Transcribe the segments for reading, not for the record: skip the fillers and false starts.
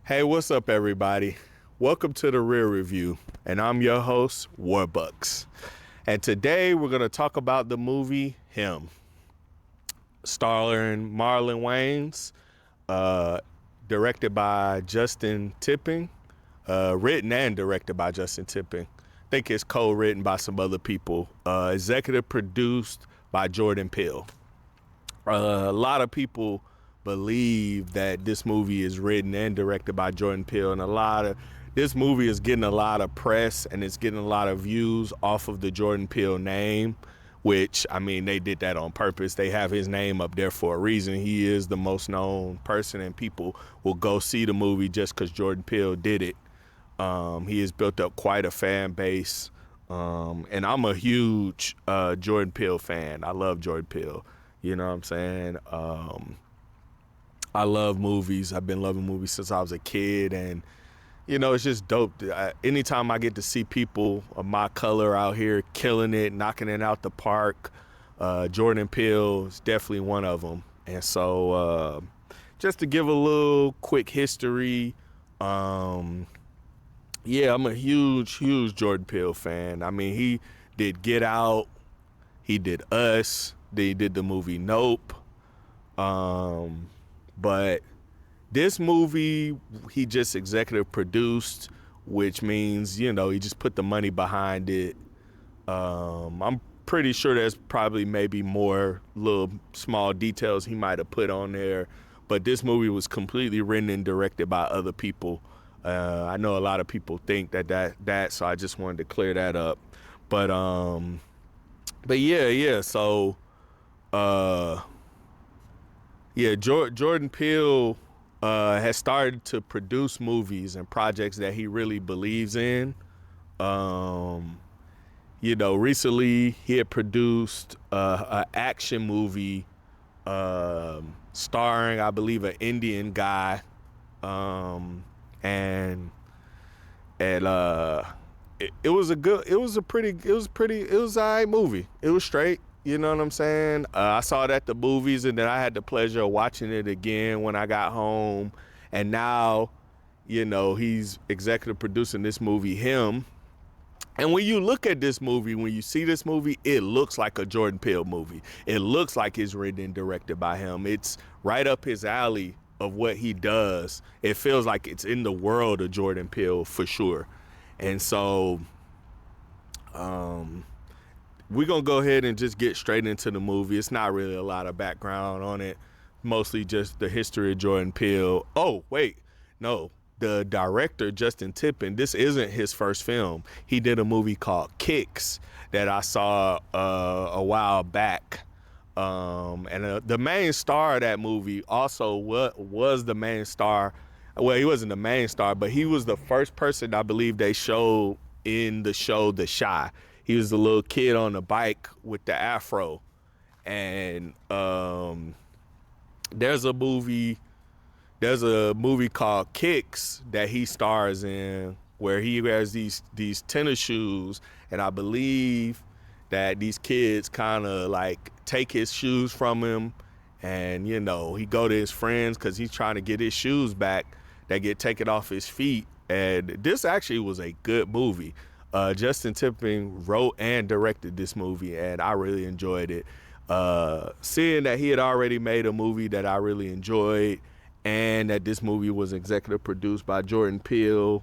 Hey, what's up, everybody? Welcome to the Real Review, and I'm your host, Warbucks. And today we're going to talk about the movie Him, starring Marlon Wayans, uh, directed by Justin Tipping, written and directed by Justin Tipping. I think it's co-written by some other people. Executive produced by Jordan Peele. A lot of people believe that this movie is written and directed by Jordan Peele, and this movie is getting a lot of press and it's getting a lot of views off of the Jordan Peele name, which, I mean, they did that on purpose. They have his name up there for a reason. He is the most known person, and people will go see the movie just because Jordan Peele did it. He has built up quite a fan base, and I'm a huge Jordan Peele fan. I love Jordan Peele. You know what I'm saying? I love movies. I've been loving movies since I was a kid, and it's just dope. Anytime I get to see people of my color out here killing it, knocking it out the park, Jordan Peele is definitely one of them. And so, just to give a little quick history, I'm a huge Jordan Peele fan. I mean, he did Get Out, he did Us, he did the movie Nope. But this movie, he just executive produced, which means, he just put the money behind it. I'm pretty sure there's probably maybe more little small details he might have put on there. But this movie was completely written and directed by other people. I know a lot of people think that, so I just wanted to clear that up. But yeah. So, Jordan Peele has started to produce movies and projects that he really believes in. Recently he had produced an action movie starring, I believe, an Indian guy, and it was an alright movie. It was straight. You know what I'm saying? I saw it at the movies, and then I had the pleasure of watching it again when I got home. And now, he's executive producing this movie, Him. And when you look at this movie, when you see this movie, it looks like a Jordan Peele movie. It looks like it's written and directed by him. It's right up his alley of what he does. It feels like it's in the world of Jordan Peele for sure. And so, we're going to go ahead and just get straight into the movie. It's not really a lot of background on it. Mostly just the history of Jordan Peele. Oh, wait. No. The director, Justin Tipping, this isn't his first film. He did a movie called Kicks that I saw a while back. And the main star of that movie also was the main star. Well, he wasn't the main star, but he was the first person I believe they showed in the show The Chi. He was the little kid on the bike with the afro. And there's a movie called Kicks that he stars in where he wears these tennis shoes, and I believe that these kids kind of like take his shoes from him, and he go to his friends because he's trying to get his shoes back that get taken off his feet. And this actually was a good movie. Justin Tipping wrote and directed this movie, and I really enjoyed it. Seeing that he had already made a movie that I really enjoyed, and that this movie was executive produced by Jordan Peele,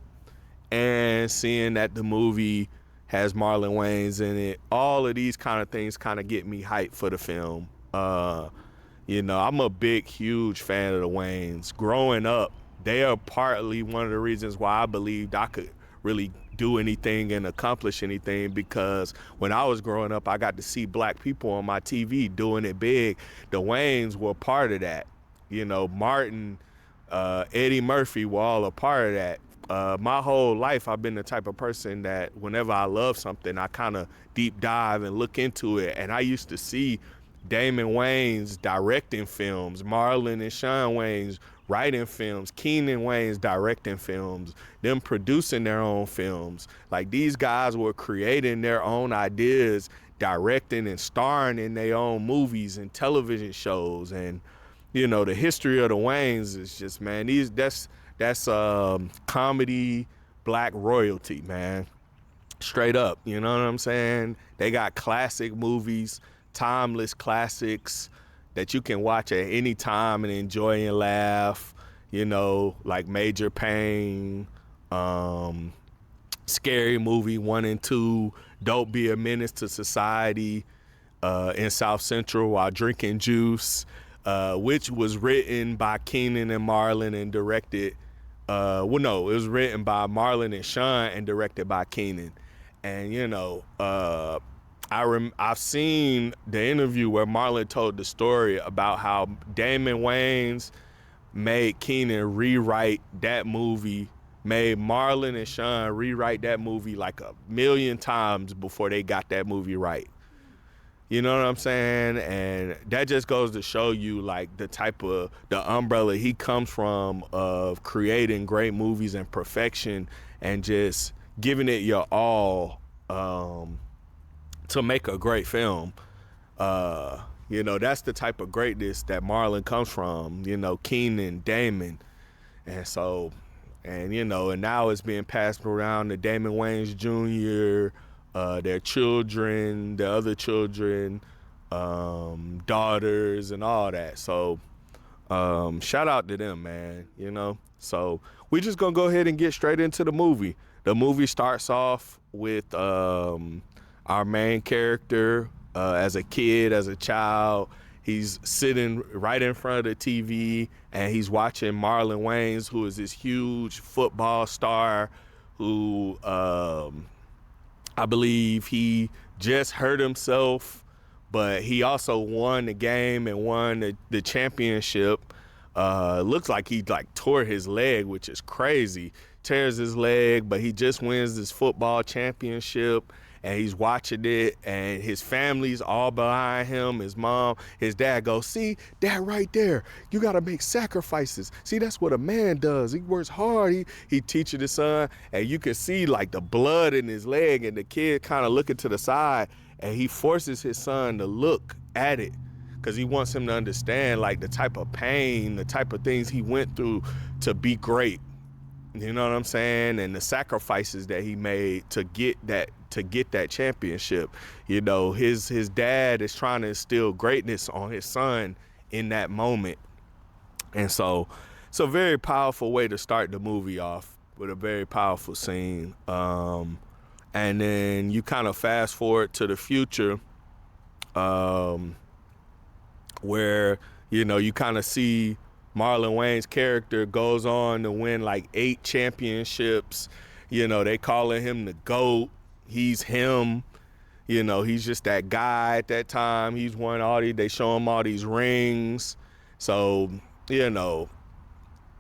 and seeing that the movie has Marlon Wayans in it, all of these kind of things kind of get me hyped for the film. I'm a huge fan of the Wayans. Growing up, they are partly one of the reasons why I believed I could really do anything and accomplish anything, because when I was growing up, I got to see black people on my TV doing it big. The Wayans were part of that. Martin, Eddie Murphy were all a part of that. My whole life, I've been the type of person that whenever I love something, I kind of deep dive and look into it. And I used to see Damon Wayans directing films, Marlon and Sean Wayans writing films, Keenan Wayans directing films, them producing their own films. Like, these guys were creating their own ideas, directing and starring in their own movies and television shows. And the history of the Wayans is just, man, that's comedy black royalty, man. Straight up, you know what I'm saying? They got classic movies, timeless classics that you can watch at any time and enjoy and laugh, you know, like Major Payne, Scary Movie 1 and 2, Don't Be a Menace to Society, in South Central while drinking juice, which was written by Keenan and Marlon and directed, well, no, it was written by Marlon and Sean and directed by Keenan. And, you know, I've seen the interview where Marlon told the story about how Damon Wayans made Keenan rewrite that movie, made Marlon and Sean rewrite that movie like 1,000,000 times before they got that movie right. You know what I'm saying? And that just goes to show you like the umbrella he comes from of creating great movies and perfection and just giving it your all to make a great film. You know, that's the type of greatness that Marlon comes from, you know, Keenan, Damon. And so, and you know, and now it's being passed around to Damon Wayans Jr., their children, their other children, daughters, and all that. So shout out to them, man, you know. So we just gonna go ahead and get straight into the movie. The movie starts off with our main character as a kid, as a child. He's sitting right in front of the TV and he's watching Marlon Wayans, who is this huge football star who I believe he just hurt himself, but he also won the game and won the championship. Looks like he like tore his leg, which is crazy. Tears his leg, but he just wins this football championship and he's watching it and his family's all behind him, his mom, his dad goes, see, that right there, you gotta make sacrifices. See, that's what a man does. He works hard, he teaches his son, and you can see like the blood in his leg and the kid kind of looking to the side and he forces his son to look at it because he wants him to understand like the type of pain, the type of things he went through to be great. You know what I'm saying? And the sacrifices that he made to get that championship. You know, his dad is trying to instill greatness on his son in that moment. And so it's a very powerful way to start the movie off with a very powerful scene. And then you kind of fast forward to the future, where, you know, you kind of see Marlon Wayans' character goes on to win like 8 championships. You know, they calling him the GOAT. He's him. You know, he's just that guy at that time. He's won all these, they show him all these rings. So, you know,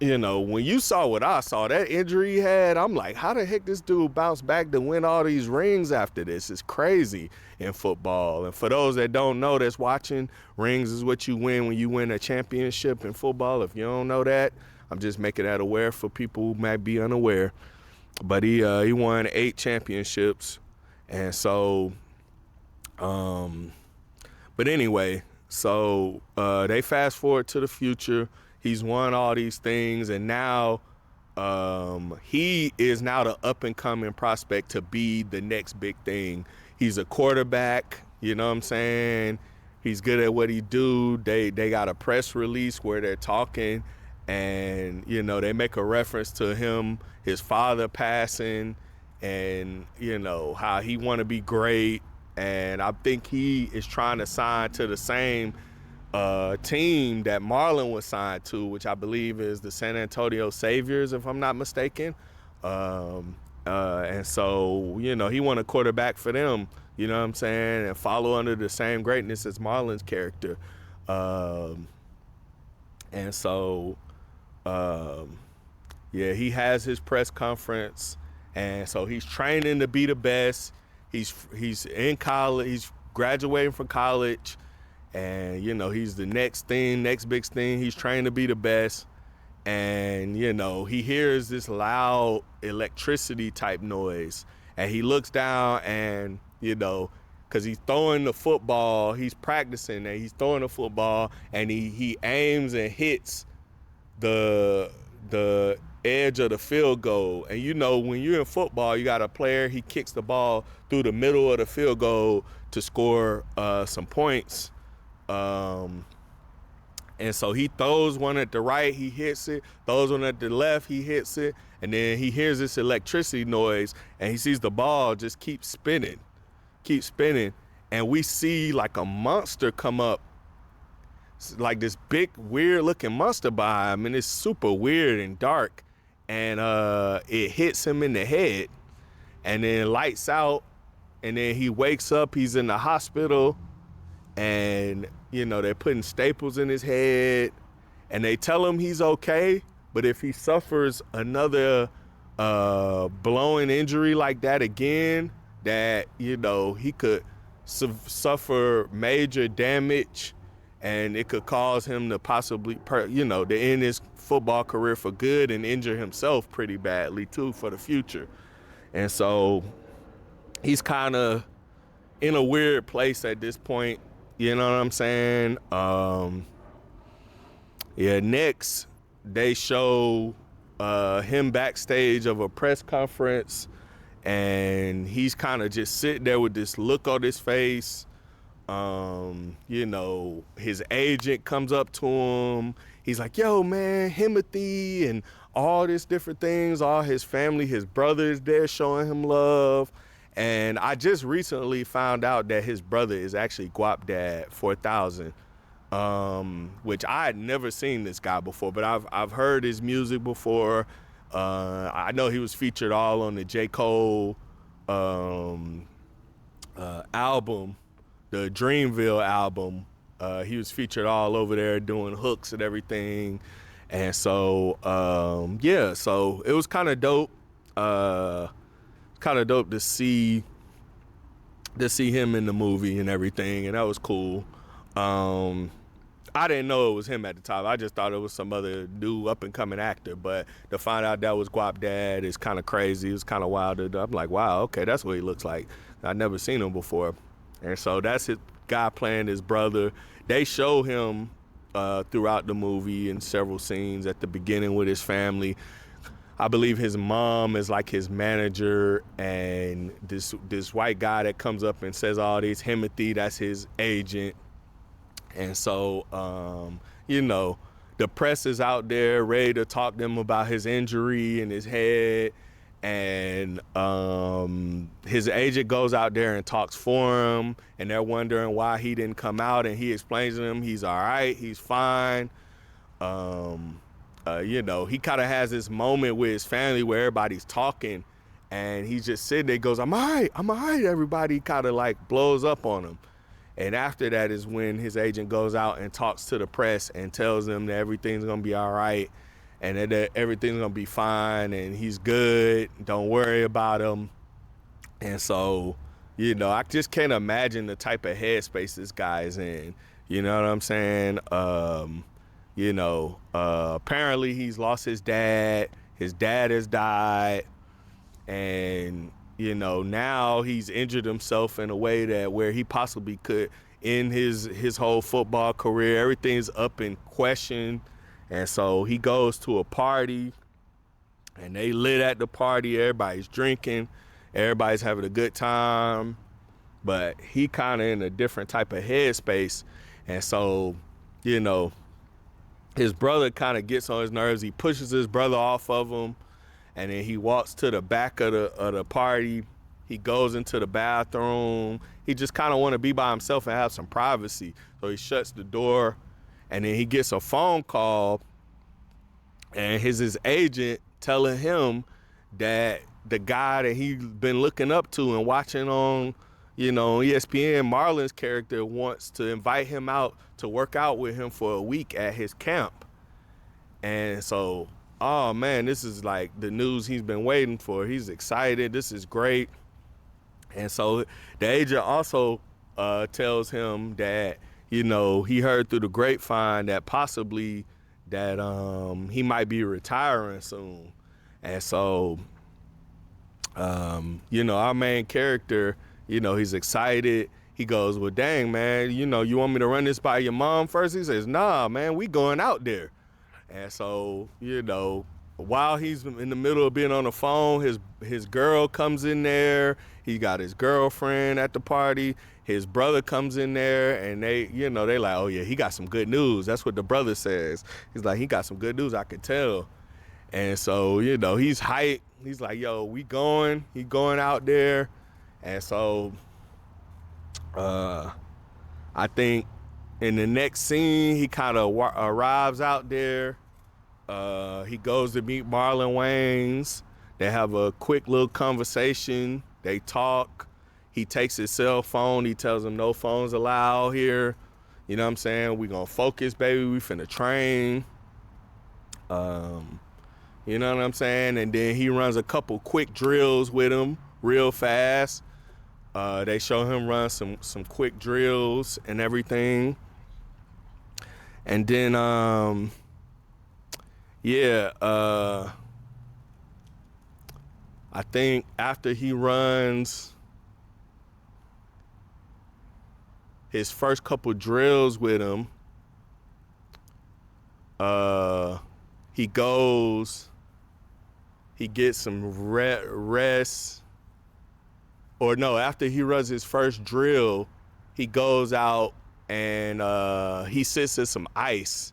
when you saw what I saw, that injury he had, I'm like, how the heck this dude bounced back to win all these rings after this? It's crazy in football. And for those that don't know that's watching, rings is what you win when you win a championship in football. If you don't know that, I'm just making that aware for people who might be unaware. But he won 8 championships. And so, but anyway, so they fast forward to the future. He's won all these things, and now he is now the up-and-coming prospect to be the next big thing. He's a quarterback, you know what I'm saying? He's good at what he do. They got a press release where they're talking, and, you know, they make a reference to him, his father passing, and, you know, how he want to be great. And I think he is trying to sign to the same team that Marlon was signed to, which I believe is the San Antonio Saviors, if I'm not mistaken. And so, you know, he won a quarterback for them, you know what I'm saying, and follow under the same greatness as Marlon's character. And so, yeah, he has his press conference, and so he's training to be the best. He's in college, he's graduating from college. And, you know, he's the next big thing. He's trying to be the best. And, you know, he hears this loud electricity type noise. And he looks down and, you know, because he's throwing the football, he's practicing and he's throwing the football and he aims and hits the edge of the field goal. And you know, when you're in football, you got a player, he kicks the ball through the middle of the field goal to score some points. And so he throws one at the right, he hits it, throws one at the left, he hits it, and then he hears this electricity noise, and he sees the ball just keep spinning, and we see like a monster come up, like this big, weird-looking monster by him, and it's super weird and dark, and it hits him in the head, and then lights out, and then he wakes up, he's in the hospital, and you know, they're putting staples in his head, and they tell him he's okay, but if he suffers another blowing injury like that again, that, you know, he could suffer major damage, and it could cause him to possibly, to end his football career for good and injure himself pretty badly too for the future. And so he's kind of in a weird place at this point. You know what I'm saying? Next, they show him backstage of a press conference, and he's kind of just sitting there with this look on his face. His agent comes up to him. He's like, yo, man, Timothy, and all these different things. All his family, his brother is there showing him love. And I just recently found out that his brother is actually Guap Dad 4000, which I had never seen this guy before, but I've heard his music before. I know he was featured all on the J. Cole album, the Dreamville album. He was featured all over there doing hooks and everything. And so, so it was kind of dope. To see him in the movie and everything, and that was cool. I didn't know it was him at the time. I just thought it was some other new up and coming actor, but to find out that was Guap Dad is kind of crazy. It was kind of wild. I'm like, wow, okay, that's what he looks like. I'd never seen him before. And so that's his guy playing his brother. They show him throughout the movie in several scenes at the beginning with his family. I believe his mom is like his manager, and this white guy that comes up and says all these, Timothy, that's his agent. And so, the press is out there ready to talk to him about his injury in his head. And his agent goes out there and talks for him, and they're wondering why he didn't come out, and he explains to them he's all right, he's fine. He kind of has this moment with his family where everybody's talking, and he's just sitting there, goes, I'm all right, everybody kind of like blows up on him. And after that is when his agent goes out and talks to the press and tells them that everything's gonna be all right, and that everything's gonna be fine, and he's good, don't worry about him. And so, I just can't imagine the type of headspace this guy is in. You know what I'm saying? Apparently he's lost his dad. His dad has died. And, now he's injured himself in a way that where he possibly could end his whole football career. Everything's up in question. And so he goes to a party, and they lit at the party. Everybody's drinking. Everybody's having a good time. But he kind of in a different type of headspace. And so, his brother kind of gets on his nerves. He pushes his brother off of him, and then he walks to the back of the party. He goes into the bathroom. He just kind of want to be by himself and have some privacy. So he shuts the door, and then he gets a phone call, and his agent telling him that the guy that he's been looking up to and watching on, ESPN, Marlon's character, wants to invite him out to work out with him for a week at his camp. And so, oh man, this is like the news he's been waiting for. He's excited. This is great. And so the agent also tells him that, he heard through the grapevine that possibly that he might be retiring soon. And so, our main character, he's excited. He goes, well, dang, man, you want me to run this by your mom first? He says, nah, man, we going out there. And so, while he's in the middle of being on the phone, his girl comes in there. He got his girlfriend at the party. His brother comes in there, and they like, oh yeah, he got some good news. That's what the brother says. He's like, he got some good news, I could tell. And so, he's hyped. He's like, yo, we going. He going out there. And so, I think in the next scene, he kind of arrives out there. He goes to meet Marlon Wayans. They have a quick little conversation. They talk. He takes his cell phone. He tells him no phones allowed here. You know what I'm saying? We gonna focus, baby. We finna train. You know what I'm saying? And then he runs a couple quick drills with him real fast. They show him run some quick drills and everything. And then, I think after he runs his first couple drills with him, he gets some rest. Or no, after he runs his first drill, he goes out and he sits in some ice.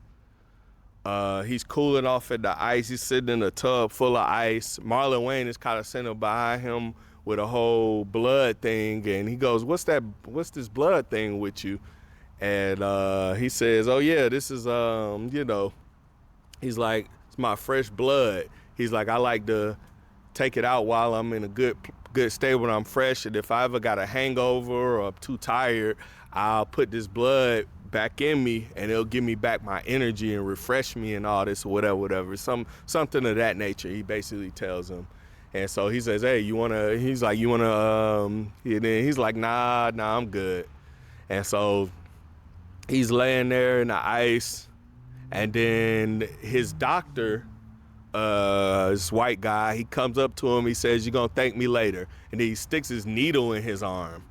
He's cooling off at the ice. He's sitting in a tub full of ice. Marlon Wayans is kind of sitting behind him with a whole blood thing, and he goes, what's this blood thing with you? And he says, oh yeah, this is he's like, it's my fresh blood. He's like, I like to take it out while I'm in a good state when I'm fresh, and if I ever got a hangover or I'm too tired, I'll put this blood back in me and it'll give me back my energy and refresh me and all this, whatever. Something of that nature, he basically tells him. And so he says, hey, he's like, and then he's like, nah, I'm good. And so he's laying there in the ice, and then his doctor, this white guy, he comes up to him, he says, you're gonna thank me later. And then he sticks his needle in his arm.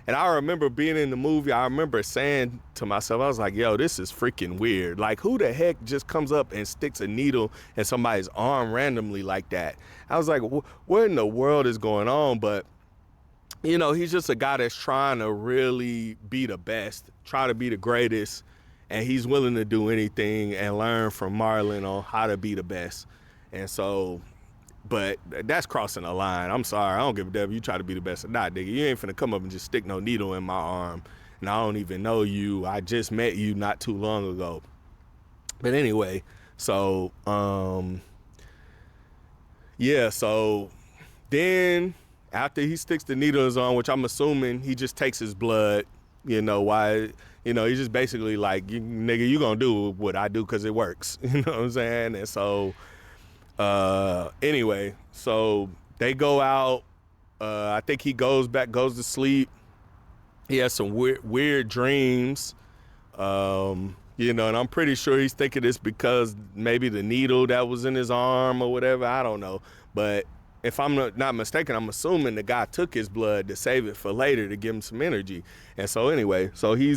And I remember being in the movie, I remember saying to myself, I was like, yo, this is freaking weird. Like, who the heck just comes up and sticks a needle in somebody's arm randomly like that? I was like, what in the world is going on? But, he's just a guy that's trying to really be the best, trying to be the greatest. And he's willing to do anything and learn from Marlon on how to be the best. And so, but that's crossing the line. I'm sorry, I don't give a damn if you try to be the best or not, nigga. You ain't finna come up and just stick no needle in my arm. And I don't even know you. I just met you not too long ago. But anyway, so, so then after he sticks the needle in his arm, which I'm assuming he just takes his blood, he's just basically like, nigga, you gonna do what I do because it works. You know what I'm saying? And so, anyway, so they go out. I think he goes to sleep. He has some weird dreams. And I'm pretty sure he's thinking this because maybe the needle that was in his arm or whatever. I don't know. But if I'm not mistaken, I'm assuming the guy took his blood to save it for later to give him some energy. And so anyway, so he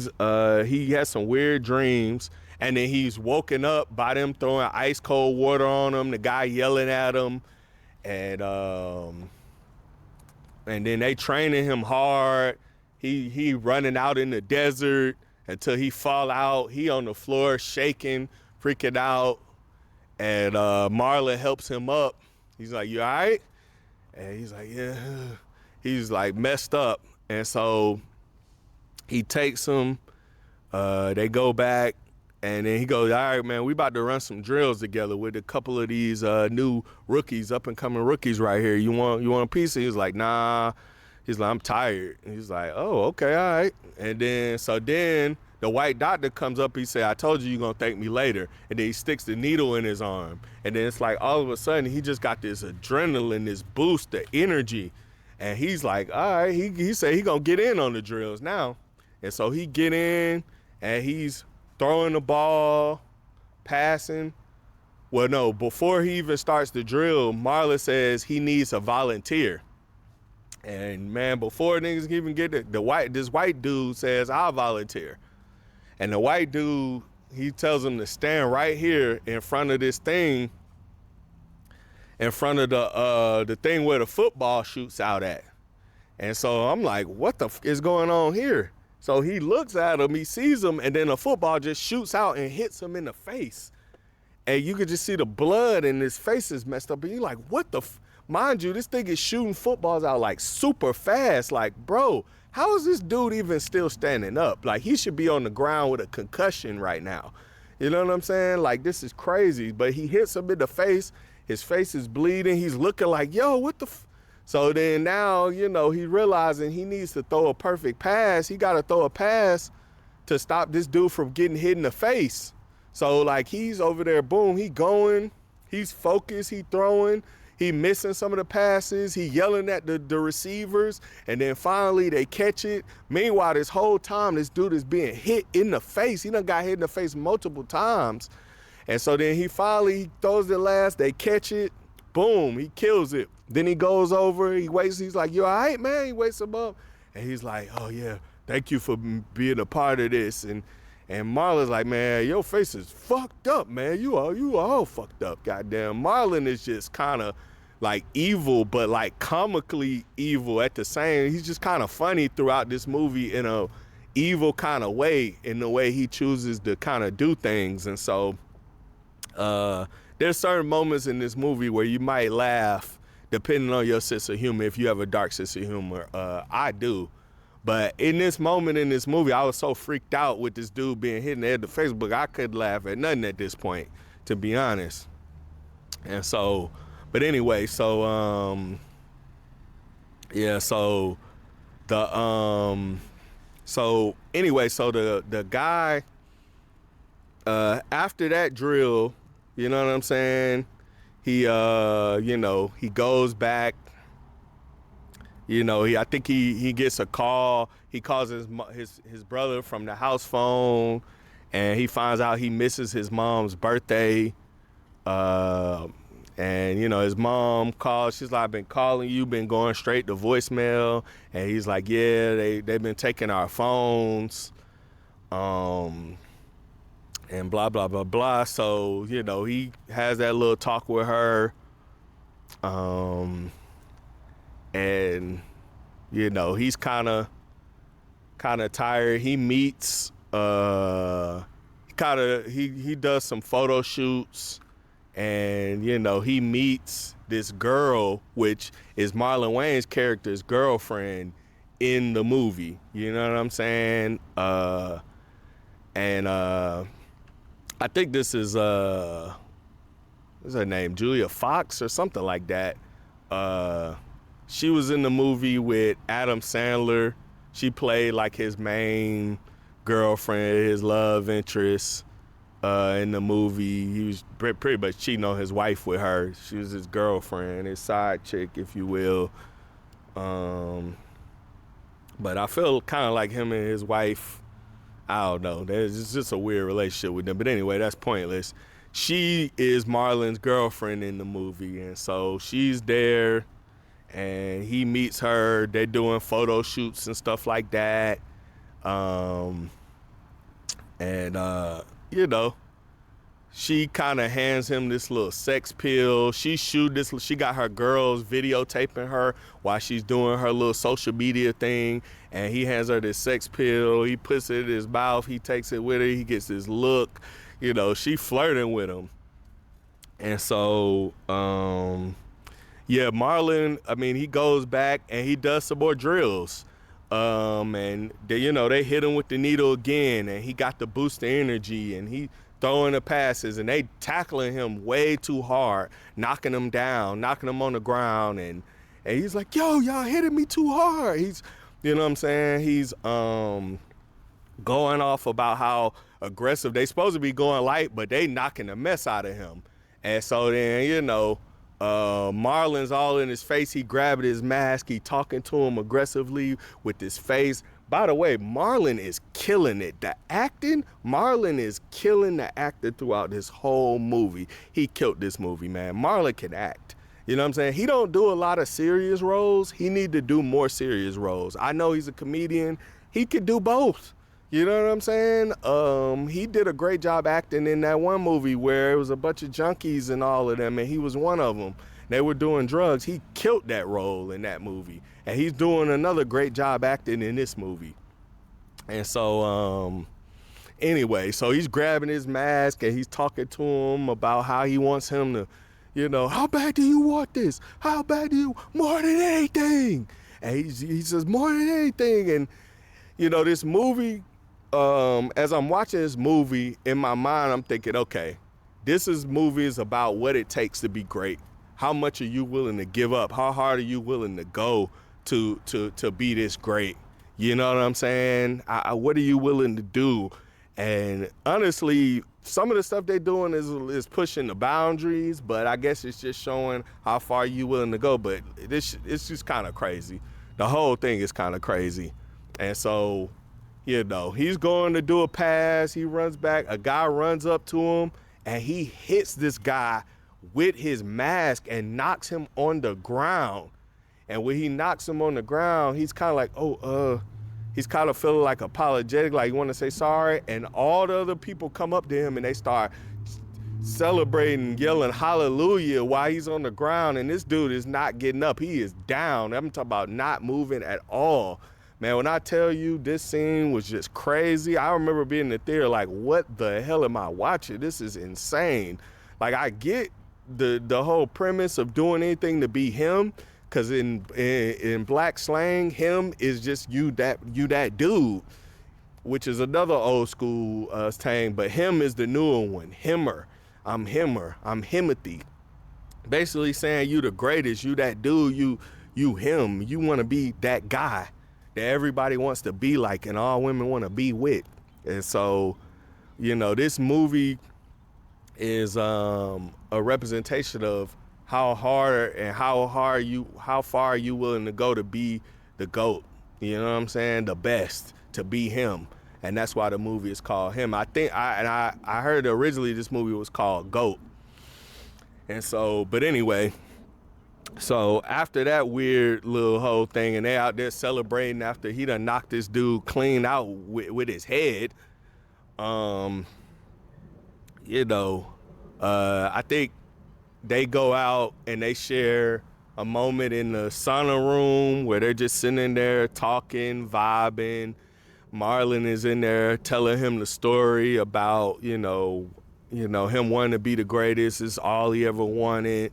has some weird dreams. And then he's woken up by them throwing ice cold water on him, the guy yelling at him, and then they training him hard. He running out in the desert until he fall out. He on the floor shaking, freaking out, and Marlon helps him up. He's like, you all right? And he's like, yeah. He's like messed up, and so he takes him. They go back. And then he goes, all right, man, we about to run some drills together with a couple of these new rookies, up-and-coming rookies right here. You want a piece? And he's like, nah. He's like, I'm tired. And he's like, oh, okay, all right. And then the white doctor comes up. He said, I told you you're going to thank me later. And then he sticks the needle in his arm. And then it's like all of a sudden he just got this adrenaline, this boost, the energy. And he's like, all right. He said he going to get in on the drills now. And so he get in, and he's throwing the ball, passing. Well, no, before he even starts the drill, Marlon says he needs a volunteer. And man, before niggas even get it, this white dude says, I'll volunteer. And the white dude, he tells him to stand right here in front of this thing. in front of the thing where the football shoots out at. And so I'm like, what the is going on here? So he looks at him, he sees him, and then a football just shoots out and hits him in the face. And you could just see the blood and his face is messed up. And you're like, what the mind you, this thing is shooting footballs out like super fast. Like, bro, how is this dude even still standing up? Like, he should be on the ground with a concussion right now. You know what I'm saying? Like, this is crazy. But he hits him in the face. His face is bleeding. He's looking like, yo, what the So then now, you know, he's realizing he needs to throw a perfect pass. He got to throw a pass to stop this dude from getting hit in the face. So, like, he's over there, boom, he going. He's focused. He throwing. He missing some of the passes. He yelling at the receivers. And then finally they catch it. Meanwhile, this whole time, this dude is being hit in the face. He done got hit in the face multiple times. And so then he finally throws it last. They catch it. Boom, he kills it. Then he goes over, he waits, he's like, you all right, man? He wakes him up. And he's like, oh, yeah, thank you for being a part of this. And Marlon's like, man, your face is fucked up, man. You all fucked up, goddamn. Marlon is just kind of like evil, but like comically evil at the same. He's just kind of funny throughout this movie in a evil kind of way, in the way he chooses to kind of do things. And so there's certain moments in this movie where you might laugh depending on your sense of humor, if you have a dark sense of humor. I do. But in this moment in this movie, I was so freaked out with this dude being hit in the head of Facebook, I couldn't laugh at nothing at this point, to be honest. And so, but anyway, so, yeah, so so anyway, so the guy, after that drill, you know what I'm saying? He, you know, he goes back. You know, I think he gets a call. He calls his brother from the house phone, and he finds out he misses his mom's birthday. And you know, his mom calls. She's like, "I've been calling you, been going straight to voicemail." And he's like, "Yeah, they've been taking our phones." And blah, blah, blah, blah. So, you know, he has that little talk with her. And, you know, he's kind of tired. He meets, he does some photo shoots. And, you know, he meets this girl, which is Marlon Wayans' character's girlfriend in the movie. You know what I'm saying? I think this is, what's her name? Julia Fox or something like that. She was in the movie with Adam Sandler. She played like his main girlfriend, his love interest in the movie. He was pretty much cheating on his wife with her. She was his girlfriend, his side chick, if you will. But I feel kind of like him and his wife, I don't know. It's just a weird relationship with them. But anyway, that's pointless. She is Marlon's girlfriend in the movie. And so she's there and he meets her. They're doing photo shoots and stuff like that. You know, she kind of hands him this little sex pill. She got her girls videotaping her while she's doing her little social media thing. And he hands her this sex pill. He puts it in his mouth. He takes it with her. He gets this look. You know, she flirting with him. And so, yeah, Marlon, I mean, he goes back and he does some more drills. And they, you know, they hit him with the needle again, and he got the boost the energy, and he throwing the passes, and they tackling him way too hard, knocking him down, knocking him on the ground, and he's like, yo, y'all hitting me too hard. He's, you know what I'm saying? He's going off about how aggressive. They supposed to be going light, but they knocking the mess out of him. And so then, you know, Marlon's all in his face. He grabbed his mask. He talking to him aggressively with his face. By the way, Marlon is killing it. The acting, Marlon is killing the actor throughout this whole movie. He killed this movie, man. Marlon can act. You know what I'm saying? He don't do a lot of serious roles. He need to do more serious roles. I know he's a comedian. He could do both. You know what I'm saying? He did a great job acting in that one movie where it was a bunch of junkies and all of them, and he was one of them. They were doing drugs. He killed that role in that movie, and he's doing another great job acting in this movie. And so, anyway, so he's grabbing his mask and he's talking to him about how he wants him to, how bad do you want this? How bad do you, more than anything? And he says, more than anything. And, this movie, as I'm watching this movie, in my mind, I'm thinking, okay, movie is about what it takes to be great. How much are you willing to give up? How hard are you willing to go to be this great? You know what I'm saying? What are you willing to do? And honestly, some of the stuff they're doing is pushing the boundaries, but I guess it's just showing how far you willing to go. But it's just kind of crazy. The whole thing is kind of crazy. And so, he's going to do a pass. He runs back. A guy runs up to him, and he hits this guy with his mask and knocks him on the ground. And when he knocks him on the ground, he's kind of like, he's kind of feeling like apologetic, like you want to say sorry. And all the other people come up to him and they start celebrating, yelling hallelujah while he's on the ground. And this dude is not getting up. He is down. I'm talking about not moving at all. Man, when I tell you this scene was just crazy, I remember being in the theater like, what the hell am I watching? This is insane. Like, I get the whole premise of doing anything to be him, because in black slang, him is just you that dude, which is another old school thing, but him is the newer one. Himmer. I'm Himothy. Basically saying you the greatest, you that dude, you him. You want to be that guy that everybody wants to be like and all women want to be with. And so, this movie is a representation of how hard and how far are you willing to go to be the GOAT? You know what I'm saying? The best, to be him. And that's why the movie is called Him. I think I heard originally this movie was called GOAT. And so, but anyway, so after that weird little whole thing, and they out there celebrating after he done knocked this dude clean out with his head, I think they go out and they share a moment in the sauna room where they're just sitting in there talking, vibing. Marlon is in there telling him the story about, him wanting to be the greatest is all he ever wanted.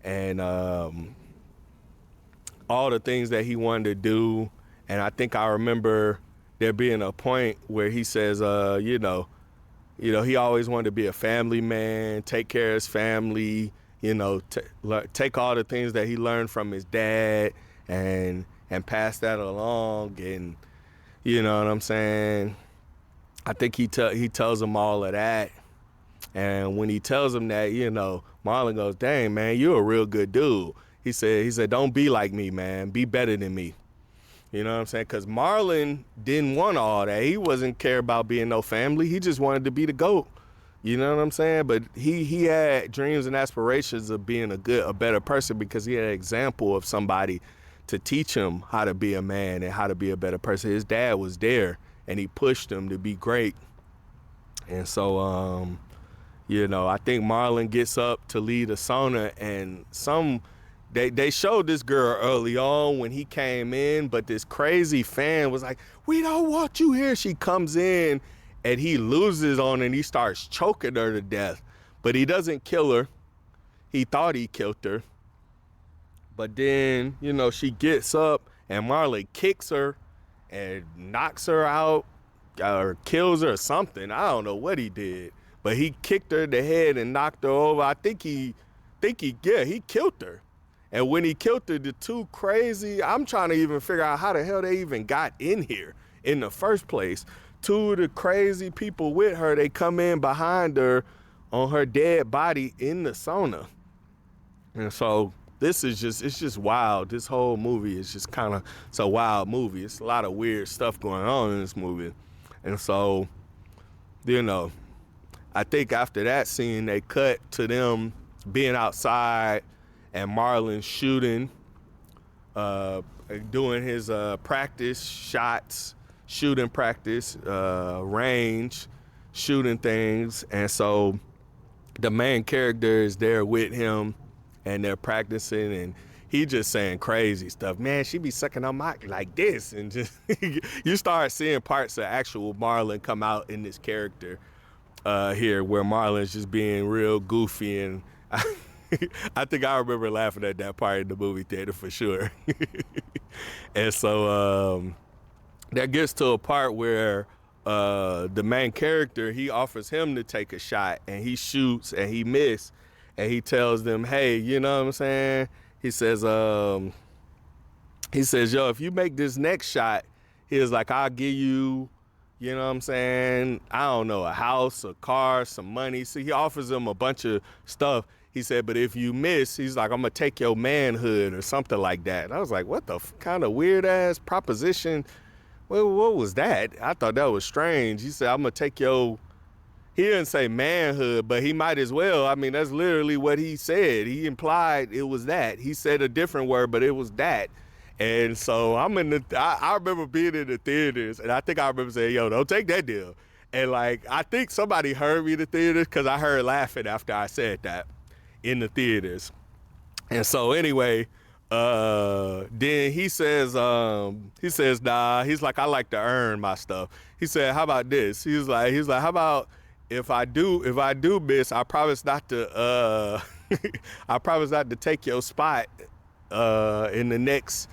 And all the things that he wanted to do. And I think I remember there being a point where he says, he always wanted to be a family man, take care of his family, take all the things that he learned from his dad and pass that along. And you know what I'm saying? I think he tells him all of that. And when he tells him that, Marlon goes, dang, man, you're a real good dude. He said, don't be like me, man. Be better than me. You know what I'm saying? Because Marlon didn't want all that. He wasn't care about being no family. He just wanted to be the GOAT. You know what I'm saying? But he had dreams and aspirations of being a better person because he had an example of somebody to teach him how to be a man and how to be a better person. His dad was there and he pushed him to be great. And so, I think Marlon gets up to lead a sauna, and they showed this girl early on when he came in, but this crazy fan was like, we don't want you here. She comes in and he loses on her and he starts choking her to death, but he doesn't kill her. He thought he killed her. But then, she gets up and Marlon kicks her and knocks her out or kills her or something. I don't know what he did, but he kicked her in the head and knocked her over. I think he killed her. And when he killed her, the two crazy, I'm trying to even figure out how the hell they even got in here in the first place. Two of the crazy people with her, they come in behind her on her dead body in the sauna. And so it's just wild. This whole movie is just it's a wild movie. It's a lot of weird stuff going on in this movie. And so, I think after that scene, they cut to them being outside and Marlon shooting, doing his practice shots shooting practice, range, shooting things. And so the main character is there with him and they're practicing, and he just saying crazy stuff. Man, she be sucking on my like this, and just you start seeing parts of actual Marlon come out in this character here, where Marlon's just being real goofy, and I think I remember laughing at that part in the movie theater for sure. And so that gets to a part where the main character, he offers him to take a shot, and he shoots and he missed, and he tells them, hey, you know what I'm saying? He says, yo, if you make this next shot, he was like, I'll give you, you know what I'm saying, I don't know, a house, a car, some money. So he offers him a bunch of stuff. He said, but if you miss, he's like, I'm gonna take your manhood or something like that. And I was like, what the kind of weird ass proposition? Well, what was that? I thought that was strange. He said, I'm gonna take your, he didn't say manhood, but he might as well. I mean, that's literally what he said. He implied it was that. He said a different word, but it was that. And so I remember being in the theaters, and I think I remember saying, yo, don't take that deal. And like, I think somebody heard me in the theaters, because I heard laughing after I said that in the theaters. And so anyway, then he says, nah, he's like, I like to earn my stuff. He said, how about this? He's like, how about if I do miss, I promise not to, I promise not to take your spot, in the next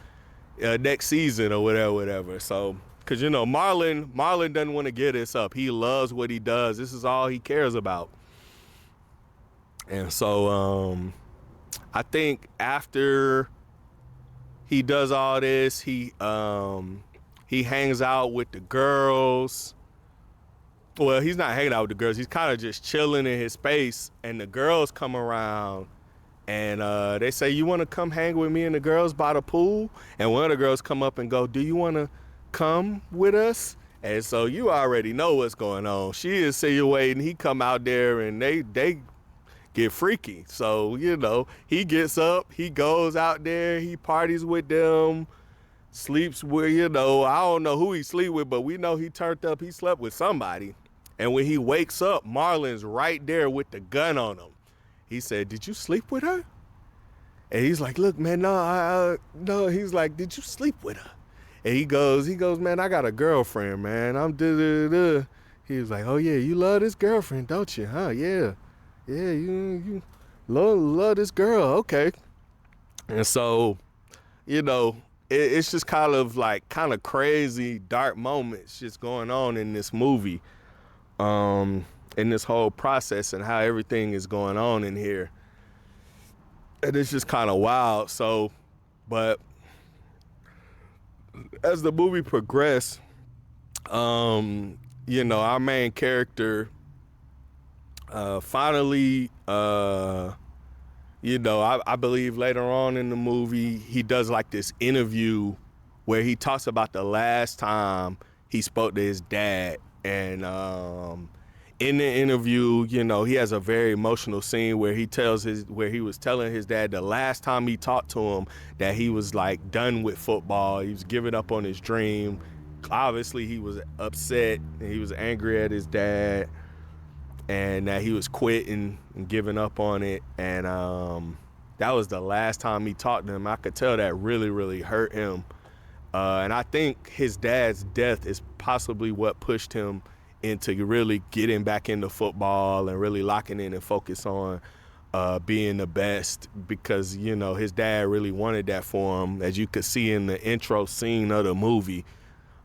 season or whatever. So, cause you know, Marlon doesn't want to get this up. He loves what he does. This is all he cares about. And so, I think after he does all this, he hangs out with the girls. Well, he's not hanging out with the girls. He's kind of just chilling in his space, and the girls come around, and they say, you want to come hang with me and the girls by the pool? And one of the girls come up and go, do you want to come with us? And so you already know what's going on. She is insinuating. He come out there, and they get freaky. So, you know, he gets up, he goes out there, he parties with them, sleeps with, you know, I don't know who he sleep with, but we know he turned up, he slept with somebody. And when he wakes up, Marlon's right there with the gun on him. He said, did you sleep with her? And he's like, look, man, no. He's like, did you sleep with her? And he goes, man, I got a girlfriend, man. I'm da-da-da. He was like, oh yeah, you love this girlfriend, don't you? Huh? Yeah, you love this girl, okay. And so, you know, it's just kind of crazy, dark moments just going on in this movie, in this whole process and how everything is going on in here. And it's just kind of wild. So, but as the movie progressed, you know, our main character finally, you know, I believe later on in the movie, he does like this interview where he talks about the last time he spoke to his dad. And in the interview, you know, he has a very emotional scene where he was telling his dad the last time he talked to him that he was like done with football. He was giving up on his dream. Obviously, he was upset and he was angry at his dad, and that he was quitting and giving up on it. And that was the last time he talked to him. I could tell that really, really hurt him. And I think his dad's death is possibly what pushed him into really getting back into football and really locking in and focus on being the best, because, you know, his dad really wanted that for him, as you could see in the intro scene of the movie.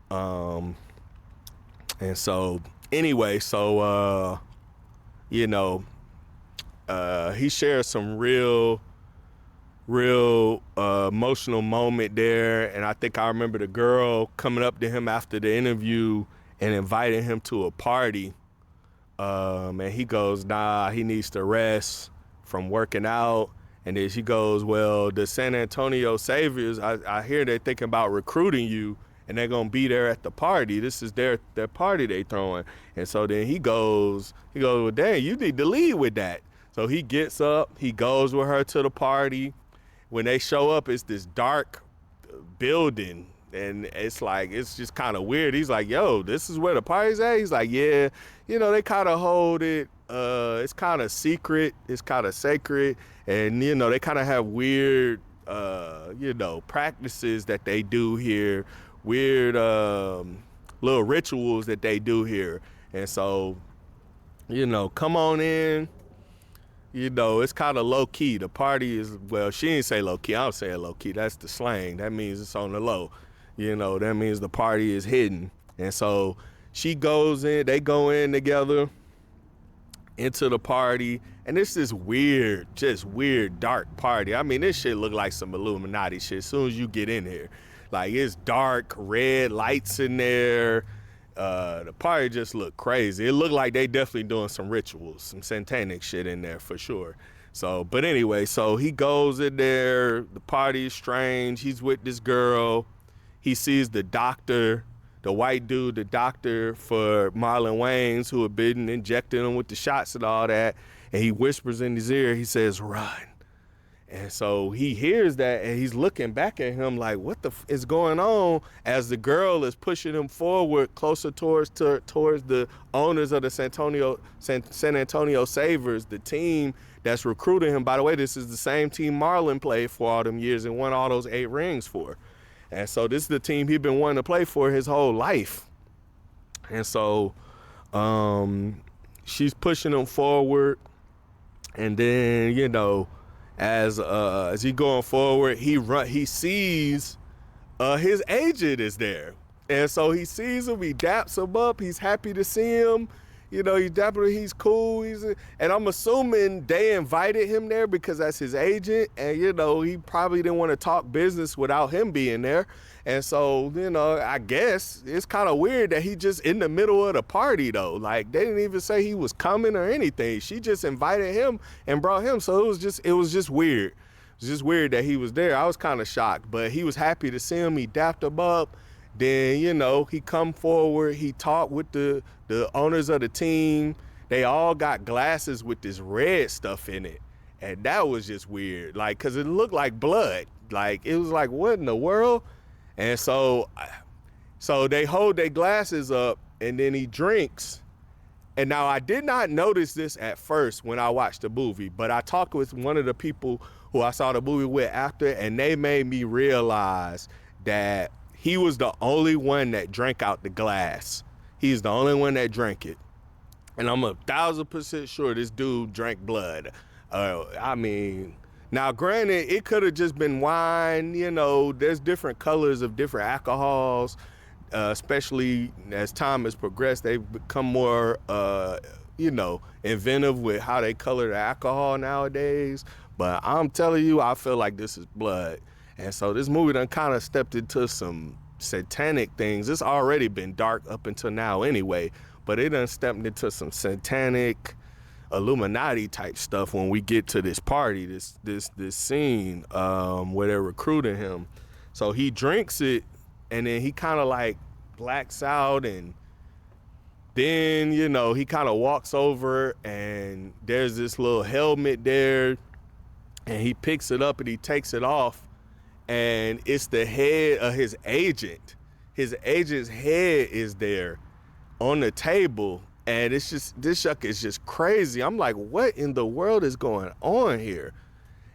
And so anyway, you know, he shares some real emotional moment there. And I think I remember the girl coming up to him after the interview and inviting him to a party. And he goes, nah, he needs to rest from working out. And then she goes, well, the San Antonio Saviors, I hear they're thinking about recruiting you, and they're gonna be there at the party. This is their party they throwing. And so then he goes, well, dang, you need to lead with that. So he gets up, he goes with her to the party. When they show up, it's this dark building, And it's like, it's just kind of weird. He's like, yo, this is where the party's at? He's like, yeah, you know, they kind of hold it. It's kind of secret. It's kind of sacred. And, you know, they kind of have weird, you know, practices that they do here, weird little rituals that they do here. And so, you know, come on in. You know, it's kind of low-key. The party is, well, she didn't say low-key. I'm saying low-key. That's the slang. That means it's on the low. You know, that means the party is hidden. And so she goes in, they go in together into the party, and it's this weird, just weird, dark party. I mean, this shit look like some Illuminati shit as soon as you get in here. Like, it's dark, red lights in there. The party just looked crazy. It looked like they definitely doing some rituals, some satanic shit in there for sure. So, but anyway, so he goes in there, the party is strange, he's with this girl, he sees the doctor, the white dude, the doctor for Marlon Wayans, who had been injecting him with the shots and all that, and he whispers in his ear, he says, run. And so he hears that, and he's looking back at him like, what the is going on, as the girl is pushing him forward closer towards the owners of the San Antonio Savers, the team that's recruiting him. By the way, this is the same team Marlon played for all them years and won all those 8 rings for. And so this is the team he's been wanting to play for his whole life. And so she's pushing him forward, and then, you know, as he going forward, he sees his agent is there. And so he sees him, he daps him up, he's happy to see him. You know, he's cool. And I'm assuming they invited him there because that's his agent. And, you know, he probably didn't want to talk business without him being there. And so, you know, I guess it's kind of weird that he just in the middle of the party, though. Like, they didn't even say he was coming or anything. She just invited him and brought him. So it was just weird. It was just weird that he was there. I was kind of shocked, but he was happy to see him. He dapped him up. Then, you know, he come forward, he talked with the owners of the team. They all got glasses with this red stuff in it. And that was just weird, like, because it looked like blood. Like, it was like, what in the world? And so they hold their glasses up, and then he drinks. And now I did not notice this at first when I watched the movie, but I talked with one of the people who I saw the movie with after, and they made me realize that he was the only one that drank out the glass. He's the only one that drank it. And I'm 1,000% sure this dude drank blood. I mean, now granted, it could have just been wine. You know, there's different colors of different alcohols, especially as time has progressed. They've become more, you know, inventive with how they color the alcohol nowadays. But I'm telling you, I feel like this is blood. And so this movie done kind of stepped into some satanic things. It's already been dark up until now anyway, but it done stepped into some satanic Illuminati type stuff when we get to this party, this scene where they're recruiting him. So he drinks it, and then he kind of like blacks out, and then, you know, he kind of walks over, and there's this little helmet there, and he picks it up and he takes it off. And it's the head of his agent. His agent's head is there on the table. And it's just, this shuck is just crazy. I'm like, what in the world is going on here?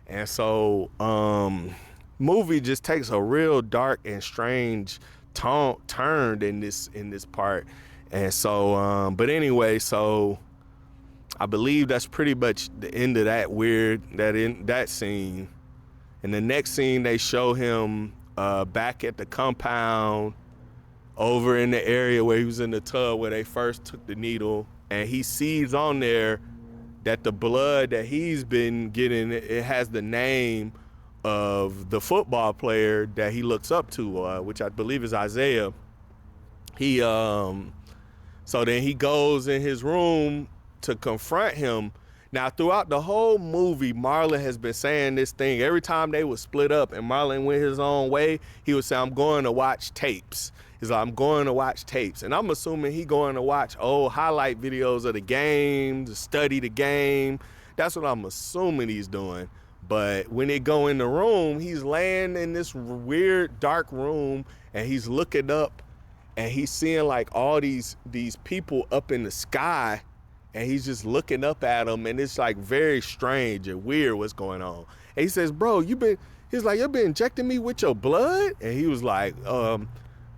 And so, movie just takes a real dark and strange turn in this part. And so, but anyway, so I believe that's pretty much the end of that scene. And the next scene, they show him back at the compound over in the area where he was in the tub where they first took the needle. And he sees on there that the blood that he's been getting, it has the name of the football player that he looks up to, which I believe is Isaiah. So then he goes in his room to confront him. Now, throughout the whole movie, Marlon has been saying this thing. Every time they would split up and Marlon went his own way, he would say, I'm going to watch tapes. He's like, I'm going to watch tapes. And I'm assuming he going to watch old highlight videos of the game, to study the game. That's what I'm assuming he's doing. But when they go in the room, he's laying in this weird dark room, and he's looking up, and he's seeing like all these people up in the sky, and he's just looking up at them, and it's like very strange and weird what's going on. And he says, bro, you've been injecting me with your blood? And he was like,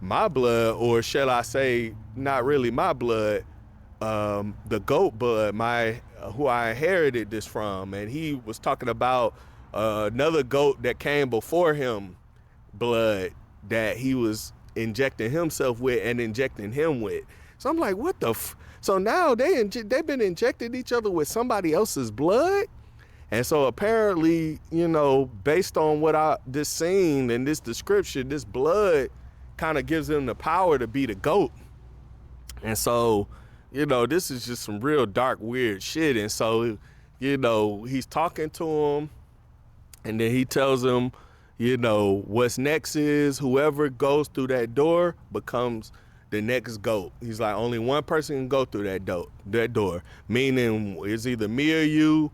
my blood, or shall I say, not really my blood, the goat blood, who I inherited this from. And he was talking about another goat that came before him, blood that he was injecting himself with and injecting him with. So I'm like, what the so now they've been injecting each other with somebody else's blood? And so apparently, you know, based on this scene and this description, this blood kind of gives them the power to be the goat. And so, you know, this is just some real dark, weird shit. And so, you know, he's talking to him, and then he tells him, you know, what's next is whoever goes through that door becomes the next goat. He's like, only one person can go through that door, meaning it's either me or you.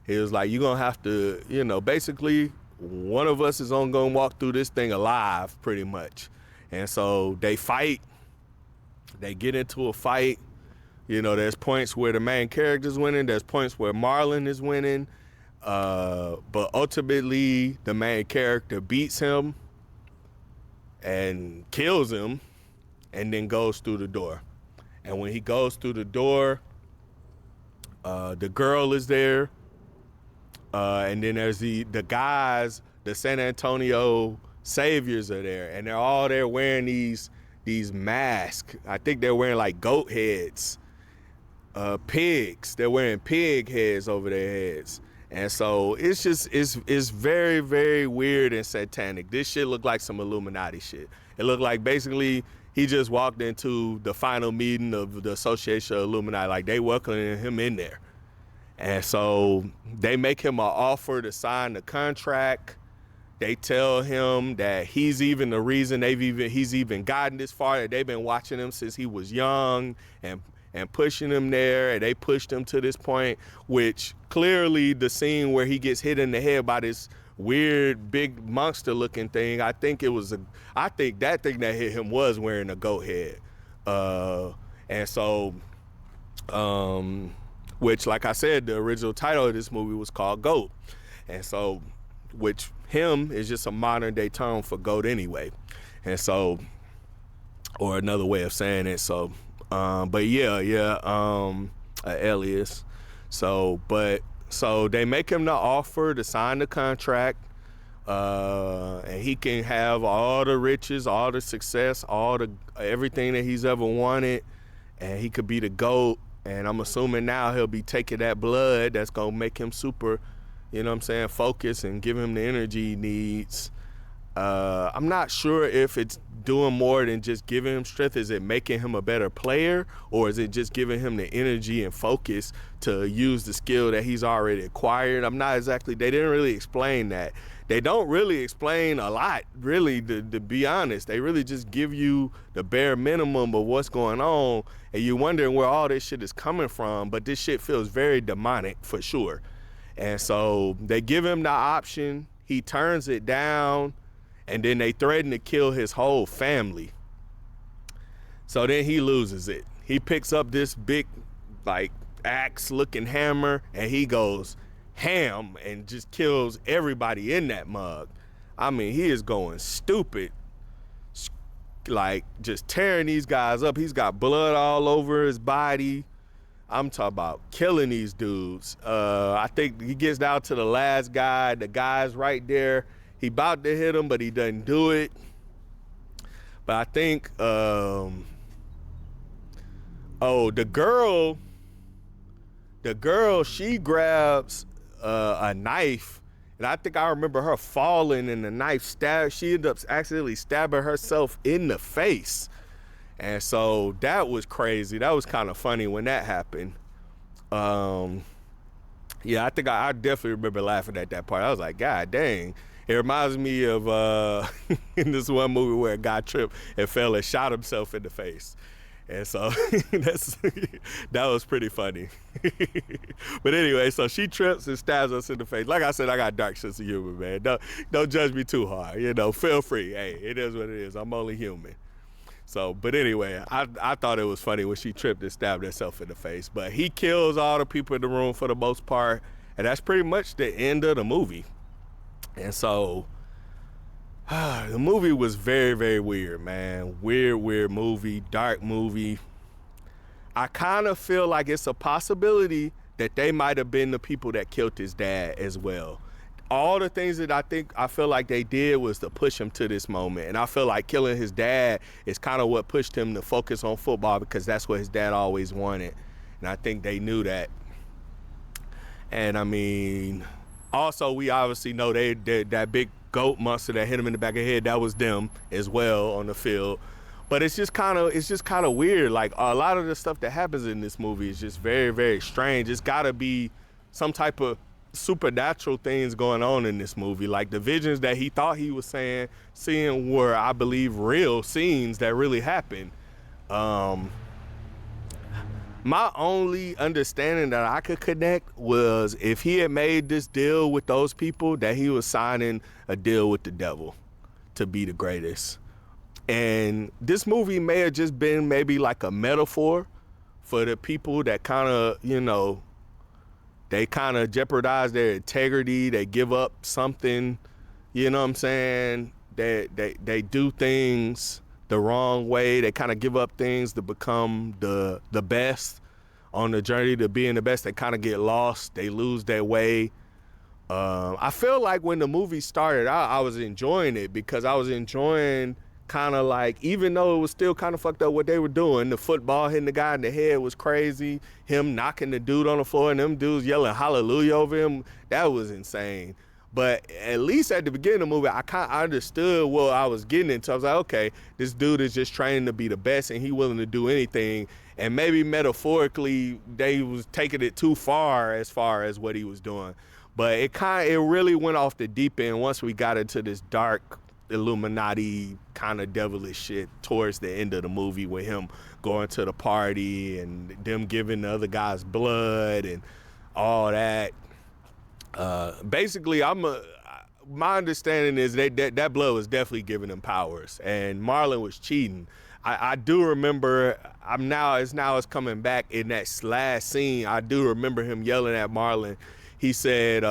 He was like, you're going to have to, you know, basically one of us is going to walk through this thing alive, pretty much. And so they fight. They get into a fight. You know, there's points where the main character's winning. There's points where Marlon is winning. But ultimately, the main character beats him and kills him and then goes through the door. And when he goes through the door, the girl is there. And then there's the guys, the San Antonio Saviors are there. And they're all there wearing these masks. I think they're wearing like goat heads. Pigs. They're wearing pig heads over their heads. And so it's very, very weird and satanic. This shit looked like some Illuminati shit. It looked like basically he just walked into the final meeting of the Association of Illuminati. Like they welcoming him in there. And so they make him an offer to sign the contract. They tell him that he's even the reason he's even gotten this far, that they've been watching him since he was young and pushing him there, and they pushed him to this point, which clearly the scene where he gets hit in the head by this weird big monster looking thing, I think that thing that hit him was wearing a goat head. And so, which, like I said, the original title of this movie was called Goat. And so, which him is just a modern day term for goat anyway. And so, or another way of saying it. So, but an alias. So they make him the offer to sign the contract, and he can have all the riches, all the success, everything that he's ever wanted, and he could be the GOAT. And I'm assuming now he'll be taking that blood that's gonna make him super, you know what I'm saying, focus and give him the energy he needs. I'm not sure if it's doing more than just giving him strength. Is it making him a better player, or is it just giving him the energy and focus to use the skill that he's already acquired? I'm not exactly, they didn't really explain that. They don't really explain a lot, really, to be honest. They really just give you the bare minimum of what's going on, and you're wondering where all this shit is coming from, but this shit feels very demonic for sure. And so they give him the option, he turns it down, and then they threaten to kill his whole family. So then he loses it. He picks up this big, like, axe-looking hammer, and he goes ham and just kills everybody in that mug. I mean, he is going stupid, like, just tearing these guys up. He's got blood all over his body. I'm talking about killing these dudes. I think he gets down to the last guy. The guy's right there. He about to hit him, but he doesn't do it. But I think, the girl, she grabs a knife, and I think I remember her falling and the knife she ended up accidentally stabbing herself in the face. And so that was crazy. That was kind of funny when that happened. I think I definitely remember laughing at that part. I was like, God dang. It reminds me of in this one movie where a guy tripped and fell and shot himself in the face. And so that was pretty funny. But anyway, so she trips and stabs us in the face. Like I said, I got a dark sense of humor, man. Don't judge me too hard. Feel free. Hey, it is what it is. I'm only human. So, but anyway, I thought it was funny when she tripped and stabbed herself in the face. But he kills all the people in the room for the most part. And that's pretty much the end of the movie. And so the movie was very, very weird, man. Weird movie, dark movie. I kind of feel like it's a possibility that they might have been the people that killed his dad as well. All the things that I feel like they did was to push him to this moment. And I feel like killing his dad is kind of what pushed him to focus on football, because that's what his dad always wanted. And I think they knew that. And I mean, also we obviously know that big goat monster that hit him in the back of the head, that was them as well on the field. But it's just kind of weird. Like, a lot of the stuff that happens in this movie is just very, very strange. It's got to be some type of supernatural things going on in this movie. Like, the visions that he thought he was seeing were, I believe, real scenes that really happened. My only understanding that I could connect was if he had made this deal with those people, that he was signing a deal with the devil to be the greatest. And this movie may have just been maybe like a metaphor for the people that kind of, they kind of jeopardize their integrity. They give up something, you know what I'm saying? They do things the wrong way. They kind of give up things to become the best on the journey to being the best. They kind of get lost. They lose their way. I feel like when the movie started out, I was enjoying it, because I was enjoying kind of like, even though it was still kind of fucked up what they were doing, the football hitting the guy in the head was crazy. Him knocking the dude on the floor and them dudes yelling hallelujah over him, that was insane. But at least at the beginning of the movie, I kind of understood what I was getting into. I was like, okay, this dude is just training to be the best, and he willing to do anything. And maybe metaphorically, they was taking it too far as what he was doing. But it really went off the deep end once we got into this dark Illuminati kind of devilish shit towards the end of the movie, with him going to the party and them giving the other guys blood and all that. Basically, my understanding is that blood was definitely giving him powers, and Marlon was cheating. I do remember, it's coming back in that last scene. I do remember him yelling at Marlon. He said,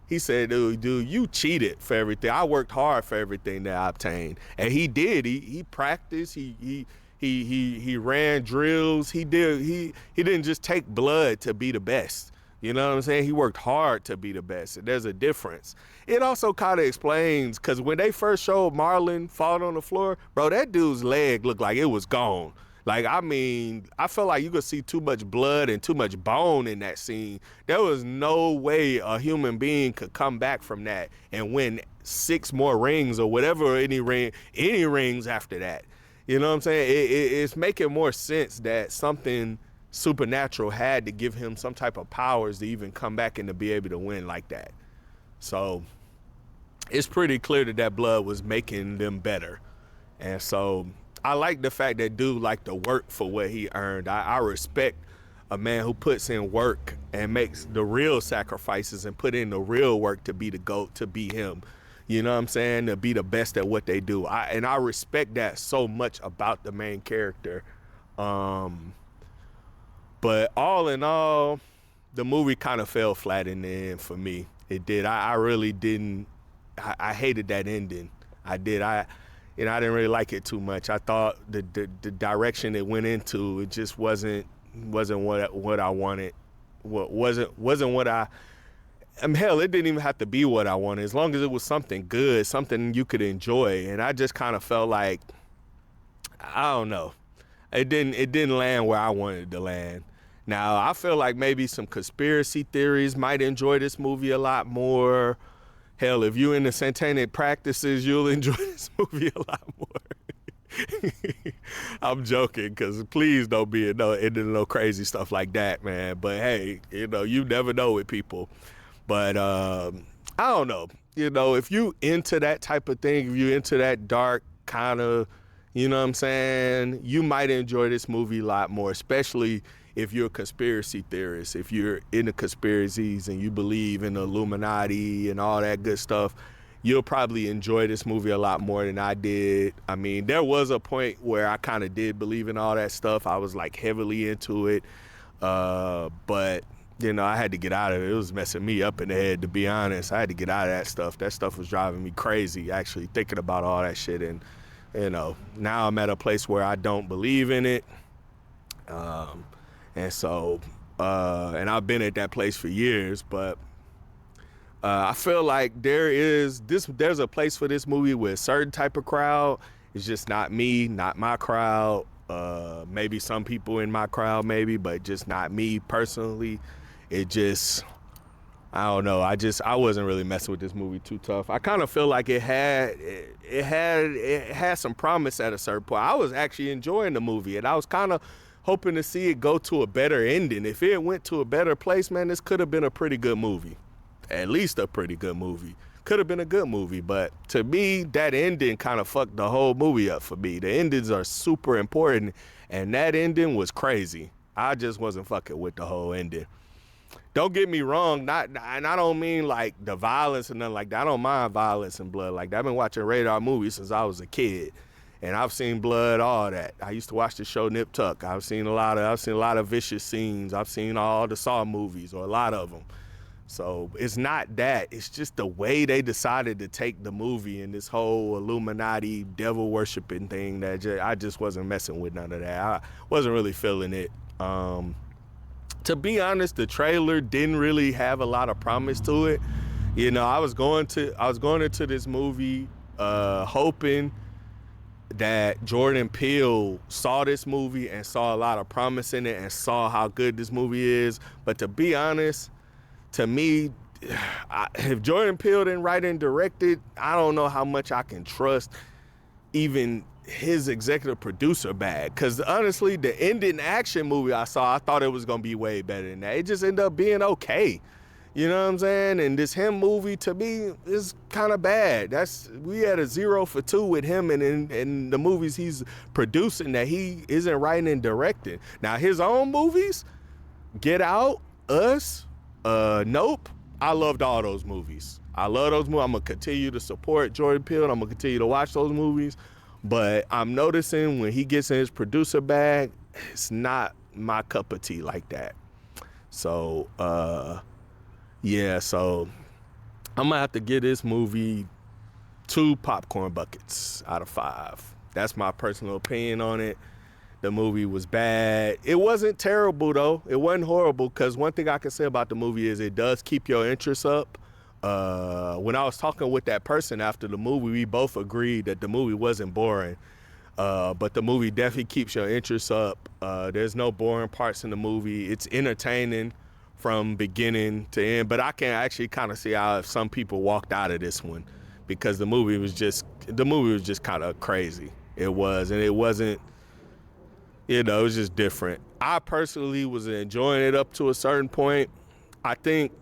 dude, you cheated for everything. I worked hard for everything that I obtained. And he did. He practiced. He ran drills. He didn't just take blood to be the best. You know what I'm saying? He worked hard to be the best. And there's a difference. It also kind of explains, because when they first showed Marlon falling on the floor, bro, that dude's leg looked like it was gone. Like, I mean, I felt like you could see too much blood and too much bone in that scene. There was no way a human being could come back from that and win 6 more rings or whatever, any rings after that. You know what I'm saying? It's making more sense that something supernatural had to give him some type of powers to even come back and to be able to win like that. So it's pretty clear that blood was making them better. And so I like the fact that dude liked to work for what he earned. I respect a man who puts in work and makes the real sacrifices and put in the real work to be the GOAT, to be him. You know what I'm saying? To be the best at what they do. I respect that so much about the main character. But all in all, the movie kind of fell flat in the end for me. It did. I really didn't. I hated that ending. I did. I didn't really like it too much. I thought the direction it went into, it just wasn't what I wanted. Wasn't what I. Hell, it didn't even have to be what I wanted. As long as it was something good, something you could enjoy. And I just kind of felt like, I don't know. It didn't land where I wanted it to land. Now, I feel like maybe some conspiracy theories might enjoy this movie a lot more. Hell, if you're into satanic practices, you'll enjoy this movie a lot more. I'm joking, because please don't be into no crazy stuff like that, man. But hey, you never know with people. But I don't know. If you into that type of thing, if you into that dark kind of You know what I'm saying? You might enjoy this movie a lot more, especially if you're a conspiracy theorist, if you're into conspiracies and you believe in the Illuminati and all that good stuff. You'll probably enjoy this movie a lot more than I did. I mean, there was a point where I kind of did believe in all that stuff. I was like heavily into it. But you know, I had to get out of it. It was messing me up in the head, to be honest. I had to get out of that stuff. That stuff was driving me crazy, actually, thinking about all that shit. And, you know, now I'm at a place where I don't believe in it. And so, and I've been at that place for years, but I feel like there's a place for this movie with a certain type of crowd. It's just not me, not my crowd. Maybe some people in my crowd, maybe, but just not me personally. It just, I don't know. I wasn't really messing with this movie too tough. I kind of feel like it had some promise at a certain point. I was actually enjoying the movie, and I was kind of hoping to see it go to a better ending. If it went to a better place, man, this could have been a pretty good movie. At least a pretty good movie. Could have been a good movie, but to me, that ending kind of fucked the whole movie up for me. The endings are super important, and that ending was crazy. I just wasn't fucking with the whole ending. Don't get me wrong, and I don't mean like the violence and nothing like that. I don't mind violence and blood like that. I've been watching radar movies since I was a kid, and I've seen blood, all that. I used to watch the show Nip Tuck. I've seen a lot of vicious scenes. I've seen all the Saw movies, or a lot of them. So it's not that. It's just the way they decided to take the movie and this whole Illuminati devil worshiping thing that I just wasn't messing with none of that. I wasn't really feeling it. To be honest, the trailer didn't really have a lot of promise to it. You know, I was going into this movie hoping that Jordan Peele saw this movie and saw a lot of promise in it and saw how good this movie is. But to be honest, to me, if Jordan Peele didn't write and direct it, I don't know how much I can trust even his executive producer bag. Because honestly, the ending action movie I saw, I thought it was going to be way better than that. It just ended up being okay. You know what I'm saying? And this him movie, to me, is kind of bad. We had a 0 for 2 with him and the movies he's producing that he isn't writing and directing. Now, his own movies, Get Out, Us, Nope, I loved all those movies. I love those movies. I'm going to continue to support Jordan Peele. I'm going to continue to watch those movies. But I'm noticing when he gets in his producer bag, it's not my cup of tea like that. So, yeah, so I'm going to have to give this movie 2 popcorn buckets out of 5. That's my personal opinion on it. The movie was bad. It wasn't terrible, though. It wasn't horrible, because one thing I can say about the movie is it does keep your interest up. When I was talking with that person after the movie, we both agreed that the movie wasn't boring. But the movie definitely keeps your interest up. There's no boring parts in the movie. It's entertaining from beginning to end. But I can actually kind of see how some people walked out of this one, because the movie was just kind of crazy. It was, and it wasn't. You know, it was just different. I personally was enjoying it up to a certain point. I think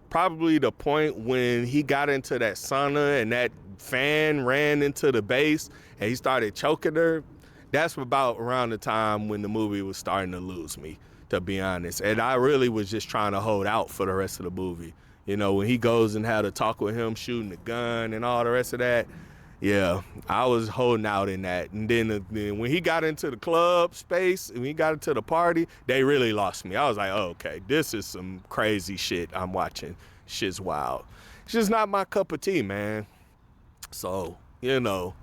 probably the point when he got into that sauna and that fan ran into the base and he started choking her, that's about around the time when the movie was starting to lose me, to be honest. And I really was just trying to hold out for the rest of the movie. You know, when he goes and had a talk with him shooting the gun and all the rest of that, yeah, I was holding out in that. And then when he got into the club space, and when he got into the party, they really lost me. I was like, oh, okay, this is some crazy shit I'm watching. Shit's wild. It's just not my cup of tea, man. So, you know,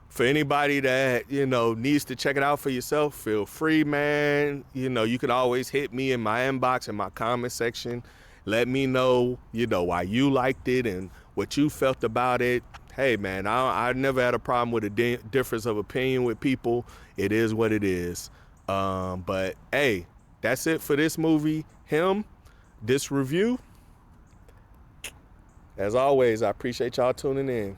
for anybody that, you know, needs to check it out for yourself, feel free, man. You know, you can always hit me in my inbox, in my comment section. Let me know, you know, why you liked it and what you felt about it. Hey, man, I never had a problem with a difference of opinion with people. It is what it is. But, hey, that's it for this movie, this review. As always, I appreciate y'all tuning in.